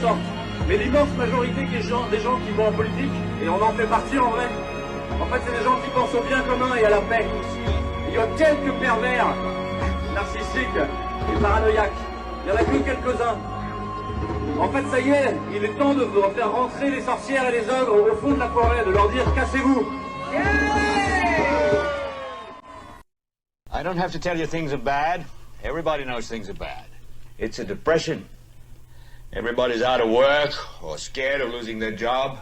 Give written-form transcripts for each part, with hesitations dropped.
sorte. Mais l'immense majorité des gens qui vont en politique, et on en fait partie en vrai, en fait c'est des gens qui pensent au bien commun et à la paix. Il y a quelques pervers, narcissiques et paranoïaques. Il n'y en a que quelques-uns. En fait, ça y est, il est temps de faire rentrer les sorcières et les ogres au fond de la forêt, de leur dire « Cassez-vous !» I don't have to tell you things are bad. Everybody knows things are bad. It's a depression. Everybody's out of work or scared of losing their job.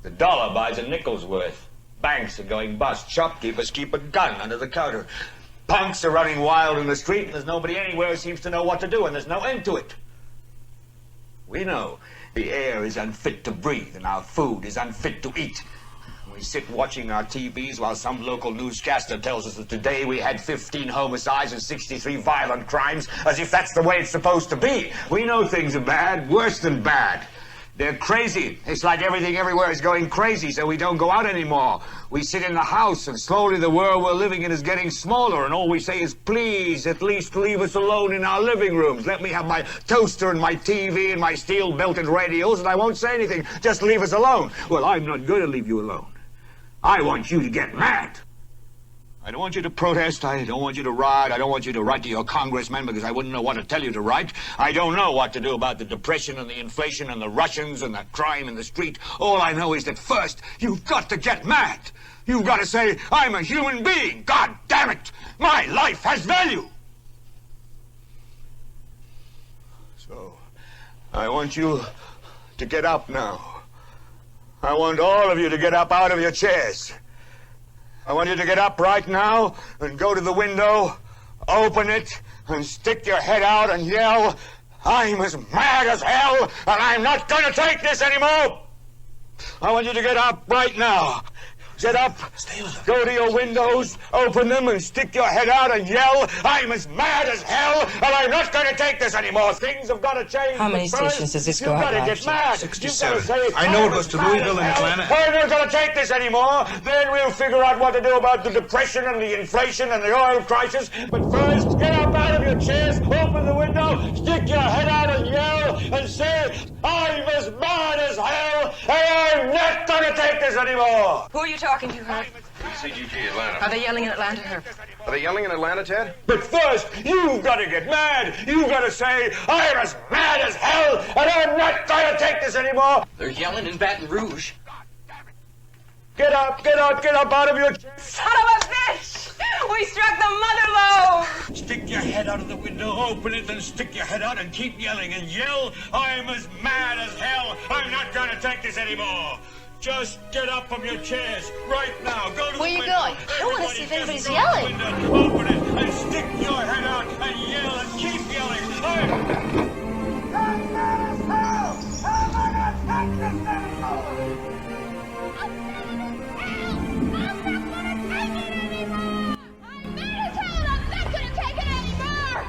The dollar buys a nickel's worth. Banks are going bust. Shopkeepers keep a gun under the counter. Punks are running wild in the street, and there's nobody anywhere who seems to know what to do, and there's no end to it. We know the air is unfit to breathe, and our food is unfit to eat. We sit watching our TVs while some local newscaster tells us that today we had 15 homicides and 63 violent crimes, as if that's the way it's supposed to be. We know things are bad, worse than bad. They're crazy. It's like everything everywhere is going crazy, so we don't go out anymore. We sit in the house, and slowly the world we're living in is getting smaller, and all we say is, please, at least leave us alone in our living rooms. Let me have my toaster and my TV and my steel-belted radios, and I won't say anything. Just leave us alone. Well, I'm not going to leave you alone. I want you to get mad. I don't want you to protest. I don't want you to riot. I don't want you to write to your congressman because I wouldn't know what to tell you to write. I don't know what to do about the depression and the inflation and the Russians and the crime in the street. All I know is that first, you've got to get mad. You've got to say, I'm a human being. God damn it. My life has value. So, I want you to get up now. I want all of you to get up out of your chairs. I want you to get up right now and go to the window, open it, and stick your head out and yell, I'm as mad as hell, and I'm not going to take this anymore. I want you to get up right now. Get up, go to your windows, open them, and stick your head out and yell, I'm as mad as hell, and I'm not going to take this anymore. Things have got to change. How many stations does this go out? You've got to get mad. 67. Say, I know it goes to Louisville and Atlanta. I'm not going to take this anymore. Then we'll figure out what to do about the depression and the inflation and the oil crisis. But first, get up out of your chairs, open the window, stick your head out and yell, and say, I'm as mad as hell, and I'm not going to take this anymore. Who are you talking to, Herb? CGG Atlanta. Are they yelling in Atlanta, Herb? Are they yelling in Atlanta, Ted? But first, you've got to get mad. You've got to say, I'm as mad as hell, and I'm not going to take this anymore. They're yelling in Baton Rouge. Get up out of your chair. Son of a bitch! We struck the mother lode! Stick your head out of the window, open it, and stick your head out and keep yelling and yell, I'm as mad as hell. I'm not going to take this anymore. Just get up from your chairs right now. Go to Where the you window. going? I want to see if anybody's Go to the yelling. window, open it and stick your head out and yell and keep yelling.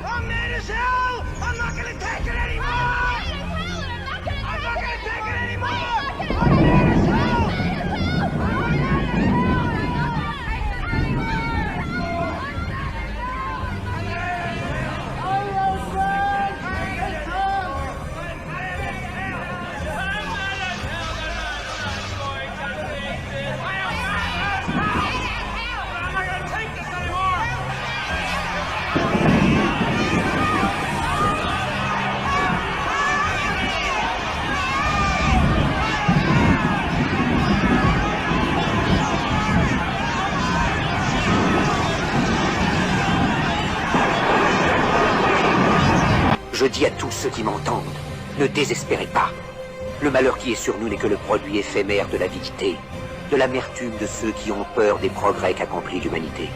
I'm mad as hell! I'm not gonna take it anymore! I'm not gonna take it anymore! I'm mad as hell! Je dis à tous ceux qui m'entendent, ne désespérez pas. Le malheur qui est sur nous n'est que le produit éphémère de l'avidité, de l'amertume de ceux qui ont peur des progrès qu'accomplit l'humanité.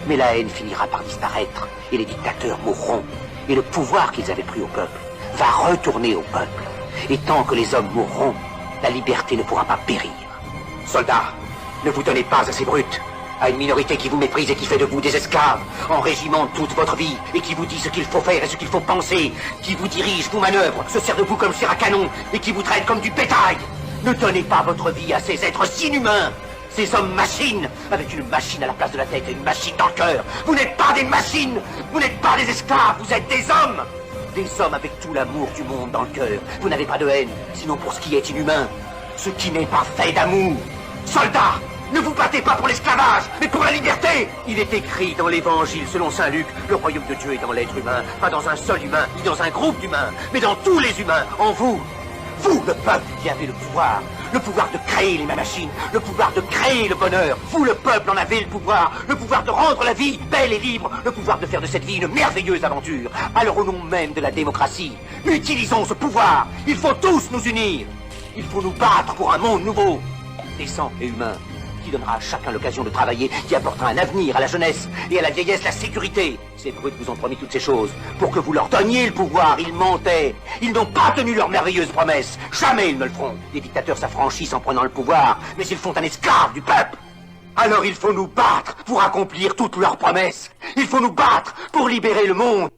Mais la haine finira par disparaître, et les dictateurs mourront, et le pouvoir qu'ils avaient pris au peuple va retourner au peuple. Et tant que les hommes mourront, la liberté ne pourra pas périr. Soldats, ne vous donnez pas à ces brutes, à une minorité qui vous méprise et qui fait de vous des esclaves, en régiment toute votre vie, et qui vous dit ce qu'il faut faire et ce qu'il faut penser, qui vous dirige, vous manœuvre, se sert de vous comme chair à canon, et qui vous traite comme du bétail. Ne donnez pas votre vie à ces êtres inhumains, ces hommes-machines, avec une machine à la place de la tête et une machine dans le cœur. Vous n'êtes pas des machines, vous n'êtes pas des esclaves, vous êtes des hommes Des hommes avec tout l'amour du monde dans le cœur. Vous n'avez pas de haine, sinon pour ce qui est inhumain. Ce qui n'est pas fait d'amour. Soldats, ne vous battez pas pour l'esclavage, mais pour la liberté. Il est écrit dans l'évangile selon saint Luc, le royaume de Dieu est dans l'être humain, pas dans un seul humain, ni dans un groupe d'humains, mais dans tous les humains, en vous. Vous, le peuple qui avez le pouvoir de créer les machines, le pouvoir de créer le bonheur. Vous, le peuple, en avez le pouvoir de rendre la vie belle et libre, le pouvoir de faire de cette vie une merveilleuse aventure. Alors au nom même de la démocratie, utilisons ce pouvoir. Il faut tous nous unir. Il faut nous battre pour un monde nouveau, décent et humain, qui donnera à chacun l'occasion de travailler, qui apportera un avenir à la jeunesse et à la vieillesse la sécurité. Ces brutes vous ont promis toutes ces choses pour que vous leur donniez le pouvoir. Ils mentaient. Ils n'ont pas tenu leurs merveilleuses promesses. Jamais ils ne le feront. Les dictateurs s'affranchissent en prenant le pouvoir, mais ils font un esclave du peuple. Alors il faut nous battre pour accomplir toutes leurs promesses. Il faut nous battre pour libérer le monde.